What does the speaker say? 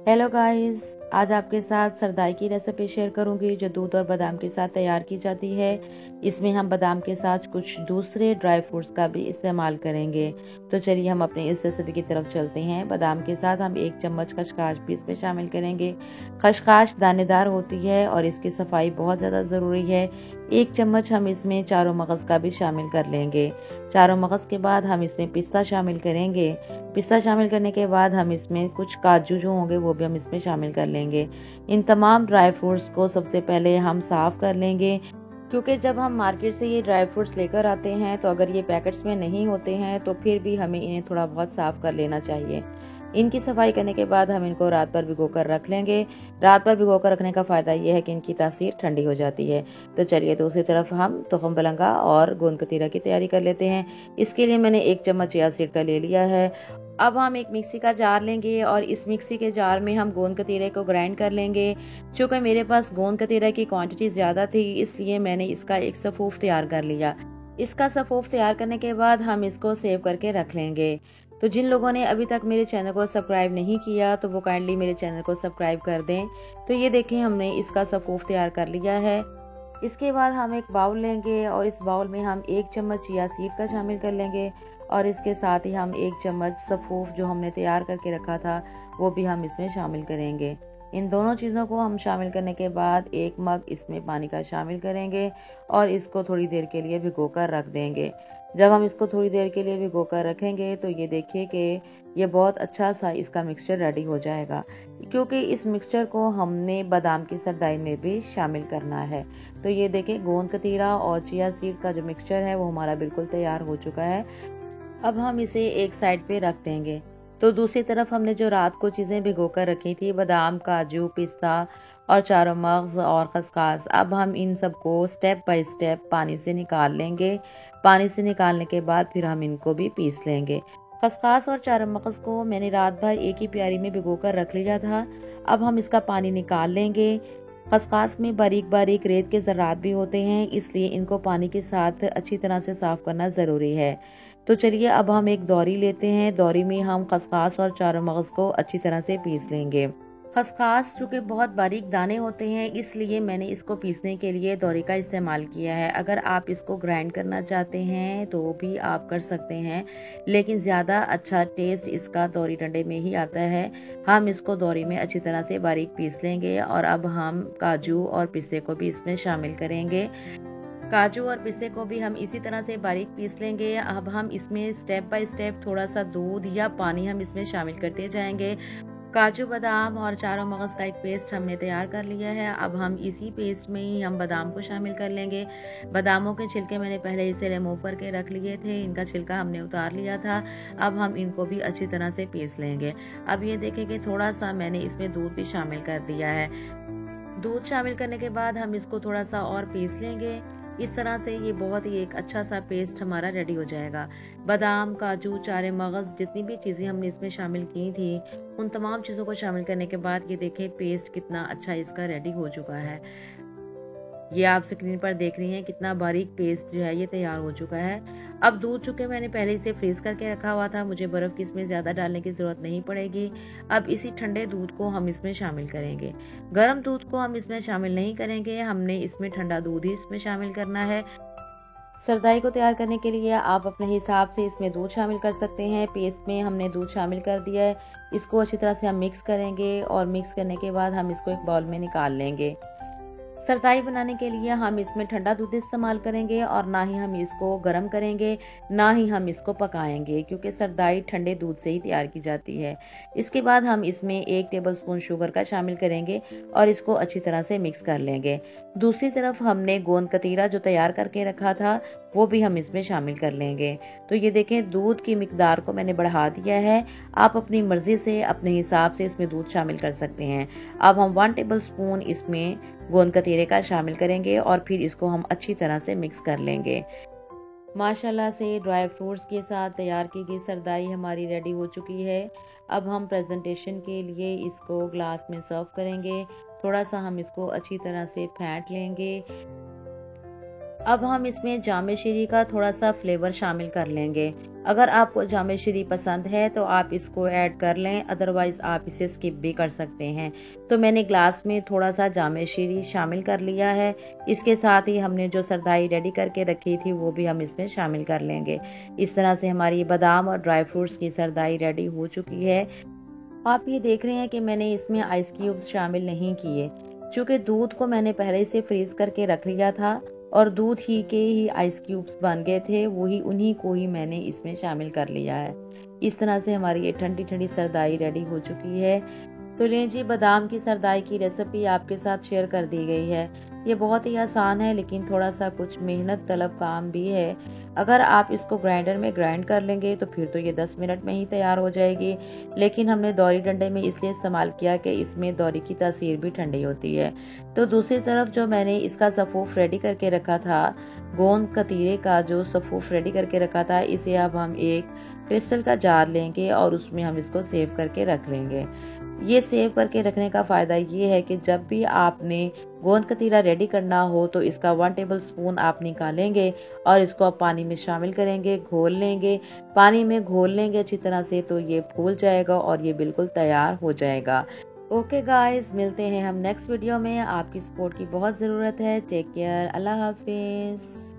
Hello guys, आज आपके साथ सरदाई की रेसिपी शेयर करूंगी जो दूध और बादाम के साथ तैयार की जाती है। इसमें हम बादाम के साथ कुछ दूसरे ड्राई फ्रूट्स का भी इस्तेमाल करेंगे। तो चलिए हम अपनी इस रेसिपी की तरफ चलते हैं। बादाम के साथ हम 1 चम्मच खसखस भी इसमें शामिल करेंगे। खसखस दानेदार होती है और इसकी सफाई बहुत ज़्यादा ज़रूरी है। 1 चम्मच हम इसमें चारों मगज़ का भी शामिल कर लेंगे। चारों मगज़ के बाद हम इसमें पिस्ता शामिल करेंगे। पिस्ता शामिल करने के बाद हम इसमें कुछ काजू जो होंगे वो भी हम इसमें शामिल कर लेंगे। इन तमाम ड्राई फ्रूट्स को सबसे पहले हम साफ कर लेंगे, क्योंकि जब हम मार्केट से ये ड्राई फ्रूट्स लेकर आते हैं तो अगर ये पैकेट्स में नहीं होते हैं तो फिर भी हमें इन्हें थोड़ा बहुत साफ कर लेना चाहिए। इनकी सफाई करने के बाद हम इनको रात भर भिगो कर रख लेंगे। रात भर भिगो कर रखने का फ़ायदा ये है कि इनकी तासीर ठंडी हो जाती है। तो चलिए दूसरी तरफ हम तुखम बलंगा और गोंद कतीरा की तैयारी कर लेते हैं। इसके लिए मैंने 1 चम्मच चिया सीड का ले लिया है। अब हम एक मिक्सी का जार लेंगे और इस मिक्सी के जार में हम गोंद कतीरे को ग्राइंड कर लेंगे। चूँकि मेरे पास गोंद कतीरे की क्वांटिटी ज़्यादा थी, इसलिए मैंने इसका एक सफ़ूफ तैयार कर लिया। इसका सफ़ूफ तैयार करने के बाद हम इसको सेव करके रख लेंगे। तो जिन लोगों ने अभी तक मेरे चैनल को सब्सक्राइब नहीं किया तो वो काइंडली मेरे चैनल को सब्सक्राइब कर दें। तो ये देखें, हमने इसका सफ़ूफ तैयार कर लिया है। इसके बाद हम एक बाउल लेंगे और इस बाउल में हम 1 चम्मच चिया सीड का शामिल कर लेंगे और इसके साथ ही हम 1 चम्मच सफ़ूफ जो हमने तैयार करके रखा था वो भी हम इसमें शामिल करेंगे। इन दोनों चीज़ों को हम शामिल करने के बाद 1 मग इसमें पानी का शामिल करेंगे और इसको थोड़ी देर के लिए भिगो कर रख देंगे। जब हम इसको थोड़ी देर के लिए भिगो कर रखेंगे तो ये देखिए कि ये बहुत अच्छा सा इसका मिक्सचर रेडी हो जाएगा, क्योंकि इस मिक्सचर को हमने बादाम की सरदाई में भी शामिल करना है। तो ये देखें, गोंद कतीरा और चिया सीड का जो मिक्सचर है वो हमारा बिल्कुल तैयार हो चुका है। अब हम इसे एक साइड पे रख देंगे। तो दूसरी तरफ हमने जो रात को चीज़ें भिगो कर रखी थी, बादाम, काजू, पिस्ता और चारों मगज़ और खसखस, अब हम इन सबको स्टेप बाय स्टेप पानी से निकाल लेंगे। पानी से निकालने के बाद फिर हम इनको भी पीस लेंगे। खसखस और चारों मगज़ को मैंने रात भर एक ही प्यारी में भिगो कर रख लिया था। अब हम इसका पानी निकाल लेंगे। खसखस में बारीक बारीक रेत के ज़रात भी होते हैं, इसलिए इनको पानी के साथ अच्छी तरह से साफ़ करना ज़रूरी है। तो चलिए अब हम एक दौरी लेते हैं। दौरी में हम खसखस और चारों मगज़ को अच्छी तरह से पीस लेंगे। खसखस चूँकि बहुत बारीक दाने होते हैं, इसलिए मैंने इसको पीसने के लिए दौरी का इस्तेमाल किया है। अगर आप इसको ग्राइंड करना चाहते हैं तो भी आप कर सकते हैं, लेकिन ज़्यादा अच्छा टेस्ट इसका दौरी डंडे में ही आता है। हम इसको दौरी में अच्छी तरह से बारीक पीस लेंगे और अब हम काजू और पिस्ते को भी इसमें शामिल करेंगे। काजू और पिस्ते को भी हम इसी तरह से बारीक पीस लेंगे। अब हम इसमें स्टेप बाय स्टेप थोड़ा सा दूध या पानी हम इसमें शामिल करते जाएंगे। काजू, बादाम और चारों मगज़ का एक पेस्ट हमने तैयार कर लिया है। अब हम इसी पेस्ट में ही हम बादाम को शामिल कर लेंगे। बादामों के छिलके मैंने पहले इसे रिमूव करके रख लिए थे, इनका छिलका हमने उतार लिया था। अब हम इनको भी अच्छी तरह से पीस लेंगे। अब ये देखें कि थोड़ा सा मैंने इसमें दूध भी शामिल कर दिया है। दूध शामिल करने के बाद हम इसको थोड़ा सा और पीस लेंगे। इस तरह से ये बहुत ही एक अच्छा सा पेस्ट हमारा रेडी हो जाएगा। बादाम, काजू, चारे मगज़, जितनी भी चीज़ें हमने इसमें शामिल की थी, उन तमाम चीज़ों को शामिल करने के बाद ये देखें पेस्ट कितना अच्छा इसका रेडी हो चुका है। ये आप स्क्रीन पर देख रही हैं कितना बारीक पेस्ट जो है ये तैयार हो चुका है। अब दूध चूँकि मैंने पहले इसे फ्रीज करके रखा हुआ था, मुझे बर्फ़ की इसमें ज़्यादा डालने की ज़रूरत नहीं पड़ेगी। अब इसी ठंडे दूध को हम इसमें शामिल करेंगे। गर्म दूध को हम इसमें शामिल नहीं करेंगे, हमने इसमें ठंडा दूध ही इसमें शामिल करना है। सरदाई को तैयार करने के लिए आप अपने हिसाब से इसमें दूध शामिल कर सकते हैं। पेस्ट में हमने दूध शामिल कर दिया है। इसको अच्छी तरह से हम मिक्स करेंगे और मिक्स करने के बाद हम इसको एक बाउल में निकाल लेंगे। सरदाई बनाने के लिए हम इसमें ठंडा दूध इस्तेमाल करेंगे और ना ही हम इसको गर्म करेंगे, ना ही हम इसको पकाएंगे, क्योंकि सरदाई ठंडे दूध से ही तैयार की जाती है। इसके बाद हम इसमें 1 टेबलस्पून शुगर का शामिल करेंगे और इसको अच्छी तरह से मिक्स कर लेंगे। दूसरी तरफ हमने गोंद कतीरा जो तैयार करके रखा था वो भी हम इसमें शामिल कर लेंगे। तो ये देखें, दूध की मिकदार को मैंने बढ़ा दिया है। आप अपनी मर्जी से अपने हिसाब से इसमें दूध शामिल कर सकते हैं। अब हम 1 टेबलस्पून इसमें गोंद कतीरे का शामिल करेंगे और फिर इसको हम अच्छी तरह से मिक्स कर लेंगे। माशाल्लाह से ड्राई फ्रूट्स के साथ तैयार की गई सरदाई हमारी रेडी हो चुकी है। अब हम प्रेजेंटेशन के लिए इसको ग्लास में सर्व करेंगे। थोड़ा सा हम इसको अच्छी तरह से फेंट लेंगे। अब हम इसमें जामे शीरी का थोड़ा सा फ्लेवर शामिल कर लेंगे। अगर आपको जामे शीरी पसंद है तो आप इसको ऐड कर लें, अदरवाइज आप इसे स्किप भी कर सकते हैं। तो मैंने ग्लास में थोड़ा सा जामे शीरी शामिल कर लिया है। इसके साथ ही हमने जो सरदाई रेडी करके रखी थी वो भी हम इसमें शामिल कर लेंगे। इस तरह से हमारी बादाम और ड्राई फ्रूट्स की सरदाई रेडी हो चुकी है। आप ये देख रहे हैं कि मैंने इसमें आइस क्यूब्स शामिल नहीं किए, क्योंकि दूध को मैंने पहले से फ्रीज करके रख लिया था और दूध ही के ही आइस क्यूब्स बन गए थे, वही उन्हीं को ही मैंने इसमें शामिल कर लिया है। इस तरह से हमारी ये ठंडी ठंडी सरदाई रेडी हो चुकी है। तो लें जी, बादाम की सरदाई की रेसिपी आपके साथ शेयर कर दी गई है। ये बहुत ही आसान है, लेकिन थोड़ा सा कुछ मेहनत तलब काम भी है। अगर आप इसको ग्राइंडर में ग्राइंड कर लेंगे तो फिर तो ये 10 मिनट में ही तैयार हो जाएगी, लेकिन हमने दौरी डंडे में इसलिए इस्तेमाल किया कि इसमें दौरी की तासीर भी ठंडी होती है। तो दूसरी तरफ जो मैंने इसका सफ़ूफ रेडी करके रखा था, गोंद कतीरे का जो सफ़ूफ रेडी करके रखा था, इसे अब हम एक क्रिस्टल का जार लेंगे और उसमें हम इसको सेव करके रख लेंगे। ये सेव करके रखने का फ़ायदा ये है कि जब भी आपने गोंद कतीरा रेडी करना हो तो इसका 1 टेबल स्पून आप निकालेंगे और इसको आप पानी में शामिल करेंगे, घोल लेंगे। पानी में घोल लेंगे अच्छी तरह से तो ये फूल जाएगा और ये बिल्कुल तैयार हो जाएगा। ओके गाइस, मिलते हैं हम नेक्स्ट वीडियो में। आपकी सपोर्ट की बहुत ज़रूरत है। टेक केयर, अल्लाह हाफिज़।